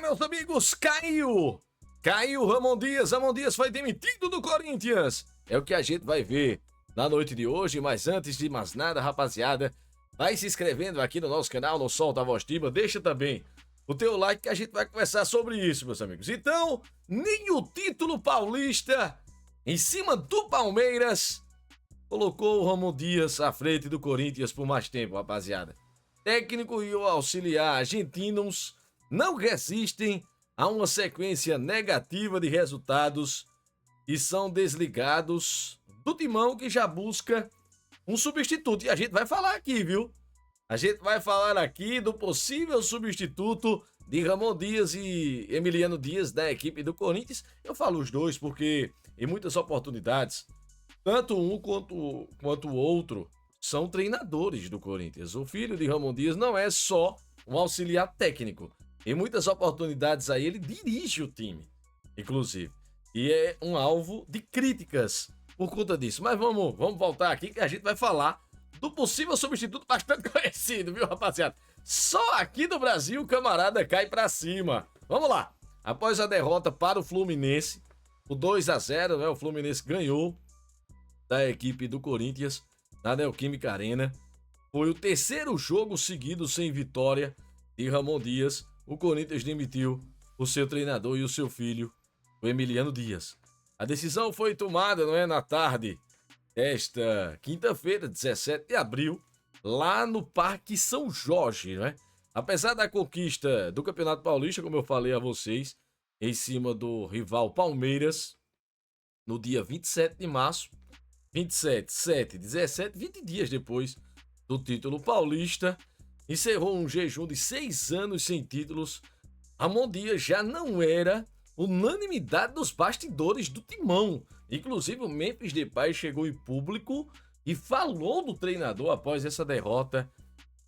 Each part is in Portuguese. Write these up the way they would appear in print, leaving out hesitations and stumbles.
meus amigos, caiu! Caiu Ramon Dias. Ramon Dias foi demitido do Corinthians. É o que a gente vai ver na noite de hoje, mas antes de mais nada, rapaziada, vai se inscrevendo aqui no nosso canal, no Solta a Voz Tiba, deixa também o teu like que a gente vai conversar sobre isso, meus amigos. Então, nem o título paulista em cima do Palmeiras colocou o Ramon Dias à frente do Corinthians por mais tempo, rapaziada. Técnico e o auxiliar argentinos não resistem a uma sequência negativa de resultados e são desligados do timão que já busca um substituto. E a gente vai falar aqui, viu? A gente vai falar aqui do possível substituto de Ramon Dias e Emiliano Dias da equipe do Corinthians. Eu falo os dois porque em muitas oportunidades, tanto um quanto o outro são treinadores do Corinthians. O filho de Ramon Dias não é só um auxiliar técnico. Em muitas oportunidades aí ele dirige o time, inclusive. E é um alvo de críticas por conta disso. Mas vamos voltar aqui que a gente vai falar do possível substituto bastante conhecido, viu, rapaziada? Só aqui no Brasil o camarada cai pra cima. Vamos lá. Após a derrota para o Fluminense, o 2-0, né? O Fluminense ganhou da equipe do Corinthians na Neoquímica Arena. Foi o terceiro jogo seguido sem vitória de Ramon Dias. O Corinthians demitiu o seu treinador e o seu filho, o Emiliano Dias. A decisão foi tomada, não é, na tarde desta quinta-feira, 17 de abril, lá no Parque São Jorge, né? Apesar da conquista do Campeonato Paulista, como eu falei a vocês, em cima do rival Palmeiras, no dia 27 de março, 27, 7, 17, 20 dias depois do título paulista, encerrou um jejum de 6 anos sem títulos. Ramon Dias já não era unanimidade dos bastidores do timão. Inclusive o Memphis Depay chegou em público e falou do treinador após essa derrota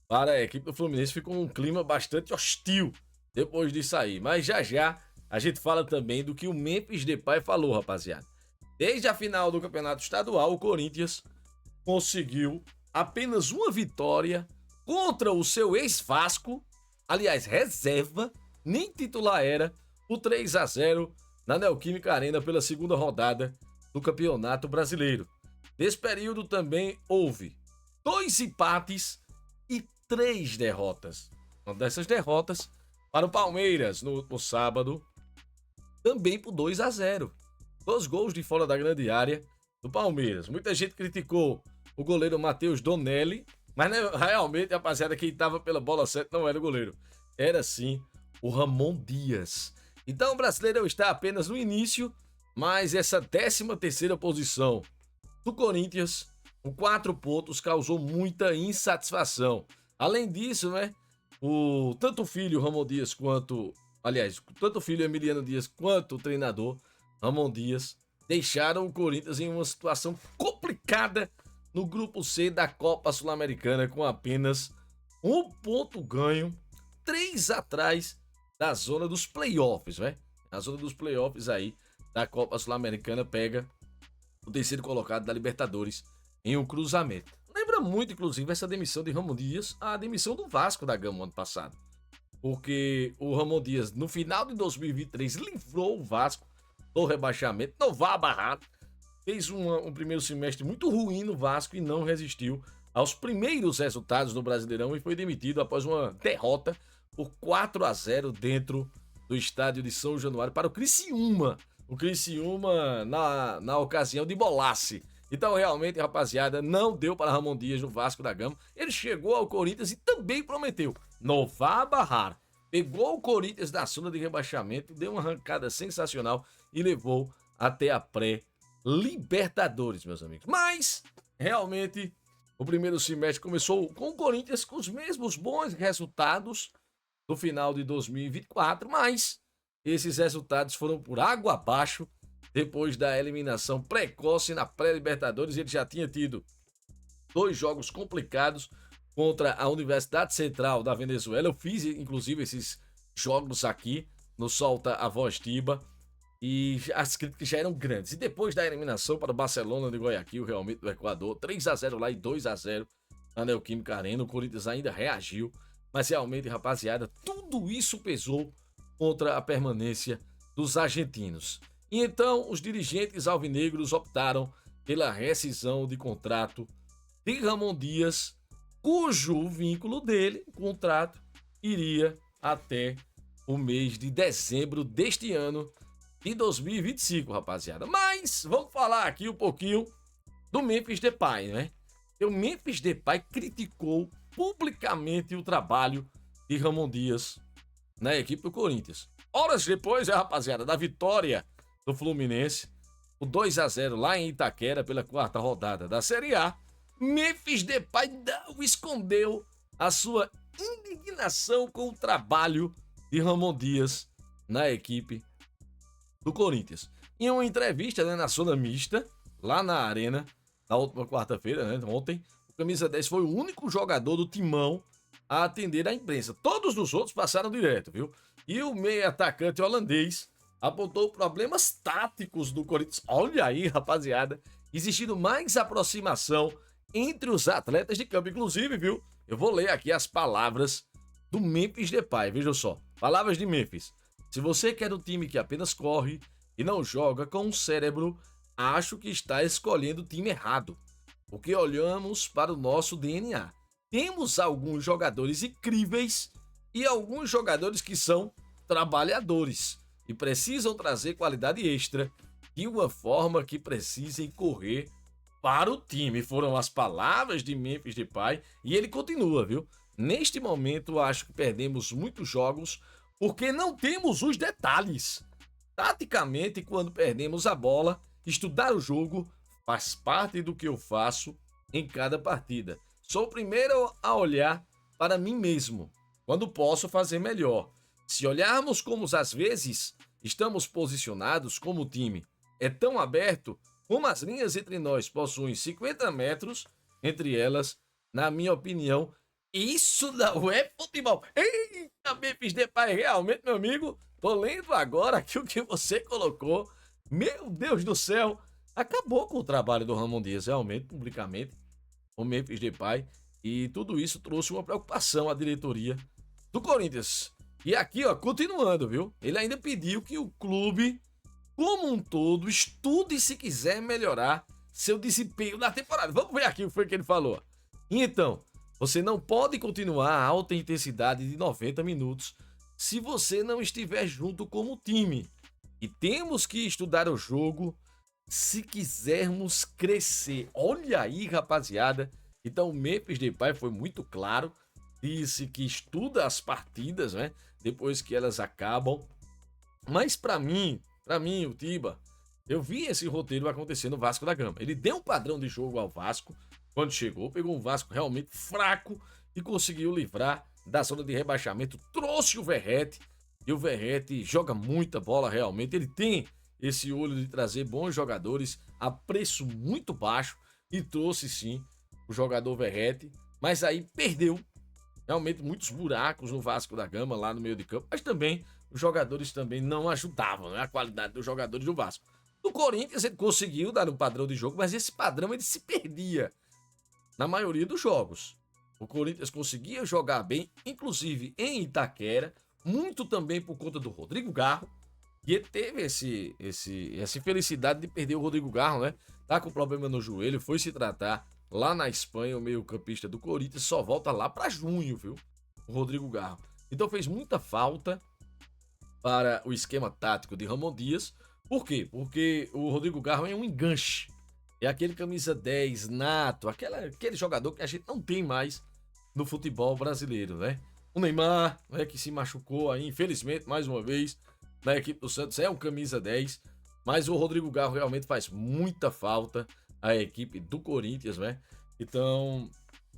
para a equipe do Fluminense. Ficou um clima bastante hostil depois de sair. Mas já a gente fala também do que o Memphis Depay falou, rapaziada. Desde a final do Campeonato Estadual, o Corinthians conseguiu apenas uma vitória contra o seu ex-Vasco, aliás, reserva, nem titular era, o 3-0 na Neoquímica Arena pela segunda rodada do Campeonato Brasileiro. Nesse período também houve 2 empates e 3 derrotas. Uma dessas derrotas para o Palmeiras no sábado, também por 2-0. 2 gols de fora da grande área do Palmeiras. Muita gente criticou o goleiro Matheus Donelli, mas realmente, rapaziada, quem estava pela bola certa não era o goleiro. Era sim o Ramon Dias. Então o Brasileirão está apenas no início, mas essa 13ª posição do Corinthians, com 4 pontos, causou muita insatisfação. Além disso, né, tanto o filho Ramon Dias tanto o filho Emiliano Dias quanto o treinador Ramon Dias deixaram o Corinthians em uma situação complicada no grupo C da Copa Sul-Americana, com apenas 1 ponto ganho, 3 atrás da zona dos playoffs, né? A zona dos playoffs aí da Copa Sul-Americana pega o terceiro colocado da Libertadores em um cruzamento. Lembra muito, inclusive, essa demissão de Ramon Dias, a demissão do Vasco da Gama ano passado. Porque o Ramon Dias, no final de 2023, livrou o Vasco do rebaixamento, não vá barrado. Fez um primeiro semestre muito ruim no Vasco e não resistiu aos primeiros resultados no Brasileirão e foi demitido após uma derrota por 4-0 dentro do estádio de São Januário para o Criciúma. O Criciúma na ocasião de Bolace. Então realmente, rapaziada, não deu para Ramon Dias no Vasco da Gama. Ele chegou ao Corinthians e também prometeu: não vá barrar. Pegou o Corinthians da zona de rebaixamento, deu uma arrancada sensacional e levou até a pré-Libertadores, meus amigos. Mas, realmente, o primeiro semestre começou com o Corinthians com os mesmos bons resultados do final de 2024, mas esses resultados foram por água abaixo depois da eliminação precoce na pré-Libertadores. Ele já tinha tido 2 jogos complicados contra a Universidade Central da Venezuela. Eu fiz, inclusive, esses jogos aqui no Solta a Voz Tiba e as críticas já eram grandes. E depois da eliminação para o Barcelona de Guayaquil, realmente do Equador, 3-0 lá e 2-0 na Neoquímica Arena, o Corinthians ainda reagiu, mas realmente, rapaziada, tudo isso pesou contra a permanência dos argentinos. E então os dirigentes alvinegros optaram pela rescisão de contrato de Ramon Dias, cujo vínculo dele, contrato, iria até o mês de dezembro deste ano de 2025, rapaziada. Mas vamos falar aqui um pouquinho do Memphis Depay, né? O Memphis Depay criticou publicamente o trabalho de Ramon Dias na equipe do Corinthians. Horas depois, rapaziada, da vitória do Fluminense, o 2-0 lá em Itaquera pela quarta rodada da Série A, Memphis Depay não escondeu a sua indignação com o trabalho de Ramon Dias na equipe do Corinthians. Em uma entrevista, né, na zona mista, lá na Arena, na última quarta-feira, né, ontem, o camisa 10 foi o único jogador do Timão a atender a imprensa. Todos os outros passaram direto, viu? E o meio atacante holandês apontou problemas táticos do Corinthians. Olha aí, rapaziada, existindo mais aproximação entre os atletas de campo. Inclusive, viu? Eu vou ler aqui as palavras do Memphis Depay, veja só. Palavras de Memphis. Se você quer um time que apenas corre e não joga com o cérebro, acho que está escolhendo o time errado. Porque olhamos para o nosso DNA. Temos alguns jogadores incríveis e alguns jogadores que são trabalhadores e precisam trazer qualidade extra de uma forma que precisem correr para o time. Foram as palavras de Memphis Depay e ele continua, viu? Neste momento, acho que perdemos muitos jogos porque não temos os detalhes. Taticamente, quando perdemos a bola, estudar o jogo faz parte do que eu faço em cada partida. Sou o primeiro a olhar para mim mesmo, quando posso fazer melhor. Se olharmos como às vezes estamos posicionados como time é tão aberto, como as linhas entre nós possuem 50 metros entre elas, na minha opinião, isso não é futebol. Eita, Memphis Depay, realmente, meu amigo, tô lendo agora aqui o que você colocou. Meu Deus do céu, acabou com o trabalho do Ramon Dias, realmente, publicamente, o Memphis Depay, e tudo isso trouxe uma preocupação à diretoria do Corinthians. E aqui, ó, continuando, viu? Ele ainda pediu que o clube, como um todo, estude se quiser melhorar seu desempenho na temporada. Vamos ver aqui o que foi que ele falou. Então, você não pode continuar a alta intensidade de 90 minutos se você não estiver junto como time. E temos que estudar o jogo se quisermos crescer. Olha aí, rapaziada. Então o Memphis Depay foi muito claro. Disse que estuda as partidas, né? Depois que elas acabam. Mas para mim, o Tiba, eu vi esse roteiro acontecer no Vasco da Gama. Ele deu um padrão de jogo ao Vasco quando chegou, pegou um Vasco realmente fraco e conseguiu livrar da zona de rebaixamento. Trouxe o Verratti, e o Verratti joga muita bola realmente. Ele tem esse olho de trazer bons jogadores a preço muito baixo e trouxe sim o jogador Verratti, mas aí perdeu realmente muitos buracos no Vasco da Gama lá no meio de campo, mas também os jogadores também não ajudavam, né, a qualidade dos jogadores do Vasco. No Corinthians ele conseguiu dar um padrão de jogo, mas esse padrão ele se perdia na maioria dos jogos. O Corinthians conseguia jogar bem, inclusive em Itaquera, muito também por conta do Rodrigo Garro, e ele teve essa infelicidade de perder o Rodrigo Garro, né? Tá com problema no joelho, foi se tratar lá na Espanha, o meio-campista do Corinthians, só volta lá para junho, viu? O Rodrigo Garro. Então fez muita falta para o esquema tático de Ramon Dias. Por quê? Porque o Rodrigo Garro é um enganche. É aquele camisa 10 nato, aquele jogador que a gente não tem mais no futebol brasileiro, né? O Neymar, né, que se machucou aí, infelizmente, mais uma vez, na equipe do Santos, é um camisa 10, mas o Rodrigo Garro realmente faz muita falta à equipe do Corinthians, né? Então,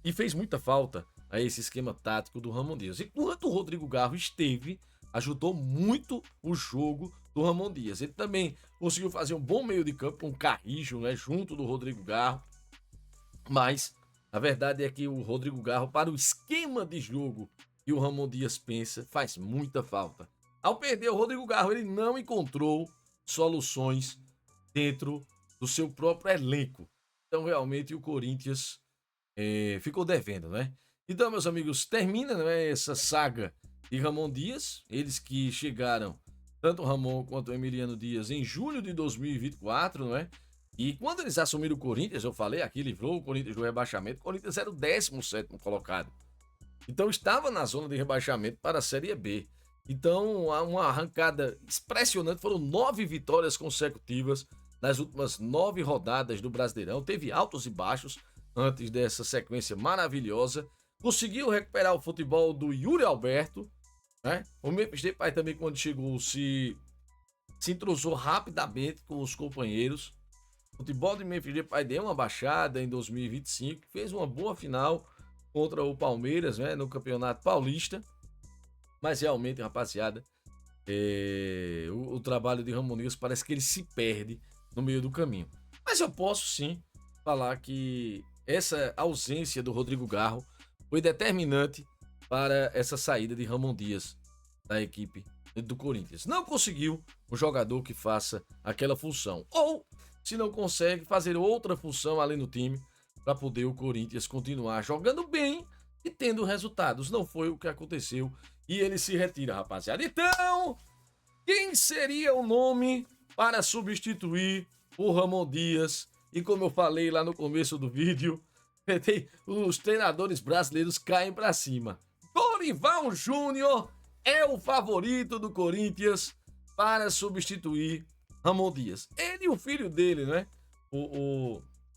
e fez muita falta a esse esquema tático do Ramon Dias. Enquanto o Rodrigo Garro esteve, ajudou muito o jogo do Ramon Dias. Ele também conseguiu fazer um bom meio de campo, um Carrijo, né, junto do Rodrigo Garro, mas a verdade é que o Rodrigo Garro, para o esquema de jogo que o Ramon Dias pensa, faz muita falta. Ao perder o Rodrigo Garro, ele não encontrou soluções dentro do seu próprio elenco. Então, realmente, o Corinthians ficou devendo, né? Então, meus amigos, termina, né, essa saga de Ramon Dias, eles que chegaram, tanto o Ramon quanto o Emiliano Dias, em julho de 2024, não é? E quando eles assumiram o Corinthians, eu falei aqui, livrou o Corinthians do rebaixamento, o Corinthians era o 17º colocado. Então estava na zona de rebaixamento para a Série B. Então, uma arrancada impressionante, foram 9 vitórias consecutivas nas últimas 9 rodadas do Brasileirão. Teve altos e baixos antes dessa sequência maravilhosa. Conseguiu recuperar o futebol do Yuri Alberto, né? O Memphis Depay também, quando chegou, se entrosou rapidamente com os companheiros. O futebol de Memphis Depay deu uma baixada em 2025, fez uma boa final contra o Palmeiras, né, no Campeonato Paulista. Mas realmente, rapaziada, o trabalho de Ramon Dias parece que ele se perde no meio do caminho. Mas eu posso sim falar que essa ausência do Rodrigo Garro foi determinante para essa saída de Ramon Dias da equipe do Corinthians. Não conseguiu um jogador que faça aquela função. Ou, se não consegue, fazer outra função ali no time para poder o Corinthians continuar jogando bem e tendo resultados. Não foi o que aconteceu e ele se retira, rapaziada. Então, quem seria o nome para substituir o Ramon Dias? E como eu falei lá no começo do vídeo, os treinadores brasileiros caem para cima. Dorival Júnior é o favorito do Corinthians para substituir Ramon Dias. Ele e o filho dele, né?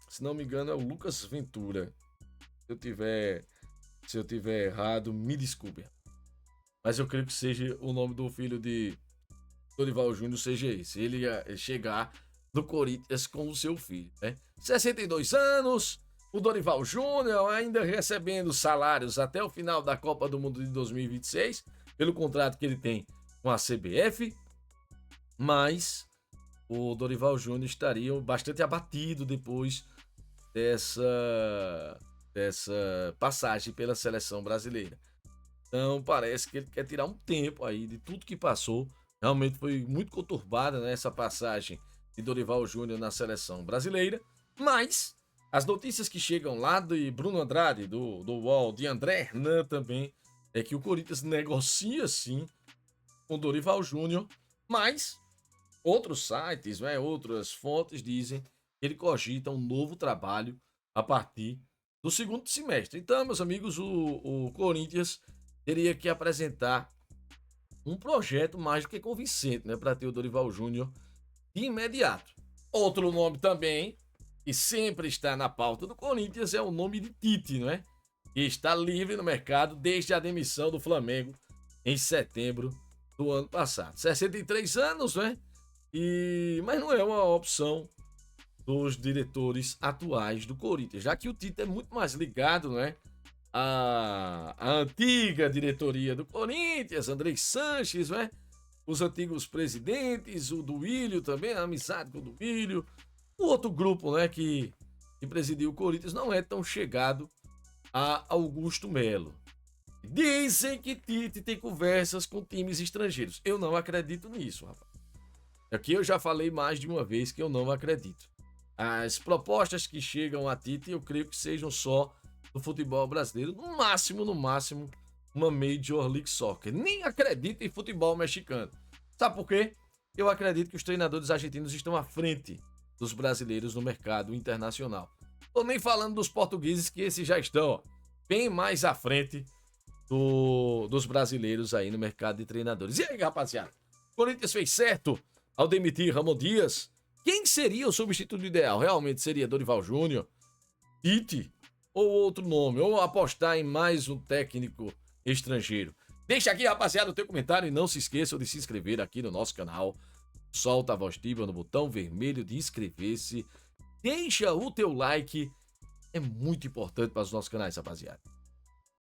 Se não me engano, é o Lucas Ventura. Se eu tiver errado, me desculpe. Mas eu creio que seja o nome do filho de Dorival Júnior, seja esse. Ele ia chegar no Corinthians com o seu filho, né? 62 anos, o Dorival Júnior ainda recebendo salários até o final da Copa do Mundo de 2026, pelo contrato que ele tem com a CBF, mas o Dorival Júnior estaria bastante abatido depois dessa passagem pela seleção brasileira. Então parece que ele quer tirar um tempo aí de tudo que passou. Realmente foi muito conturbada, né, essa passagem de Dorival Júnior na seleção brasileira. Mas as notícias que chegam lá de Bruno Andrade, do UOL, de André Hernan também, é que o Corinthians negocia sim com Dorival Júnior, mas outros sites, né, outras fontes dizem que ele cogita um novo trabalho a partir do segundo semestre. Então, meus amigos, o Corinthians teria que apresentar um projeto mais do que convincente, né, para ter o Dorival Júnior de imediato. Outro nome também, que sempre está na pauta do Corinthians, é o nome de Tite, né? Que está livre no mercado desde a demissão do Flamengo em setembro do ano passado. 63 anos, né? Mas não é uma opção dos diretores atuais do Corinthians, já que o Tite é muito mais ligado, né, a antiga diretoria do Corinthians, André Sanches, né? Os antigos presidentes, o Duílio também, a amizade com o Duílio. O outro grupo, né, que presidiu o Corinthians não é tão chegado a Augusto Melo. Dizem que Tite tem conversas com times estrangeiros. Eu não acredito nisso, rapaz. Aqui eu já falei mais de uma vez que eu não acredito. As propostas que chegam a Tite, eu creio que sejam só do futebol brasileiro, no máximo, uma Major League Soccer. Nem acredito em futebol mexicano. Sabe por quê? Eu acredito que os treinadores argentinos estão à frente dos brasileiros no mercado internacional. Tô nem falando dos portugueses, que esses já estão, ó, bem mais à frente dos brasileiros aí no mercado de treinadores. E aí, rapaziada? O Corinthians fez certo ao demitir Ramon Dias? Quem seria o substituto ideal? Realmente seria Dorival Júnior, Tite ou outro nome? Ou apostar em mais um técnico estrangeiro? Deixa aqui, rapaziada, o teu comentário e não se esqueçam de se inscrever aqui no nosso canal. Solta a voz ativa no botão vermelho de inscrever-se. Deixa o teu like. É muito importante para os nossos canais, rapaziada.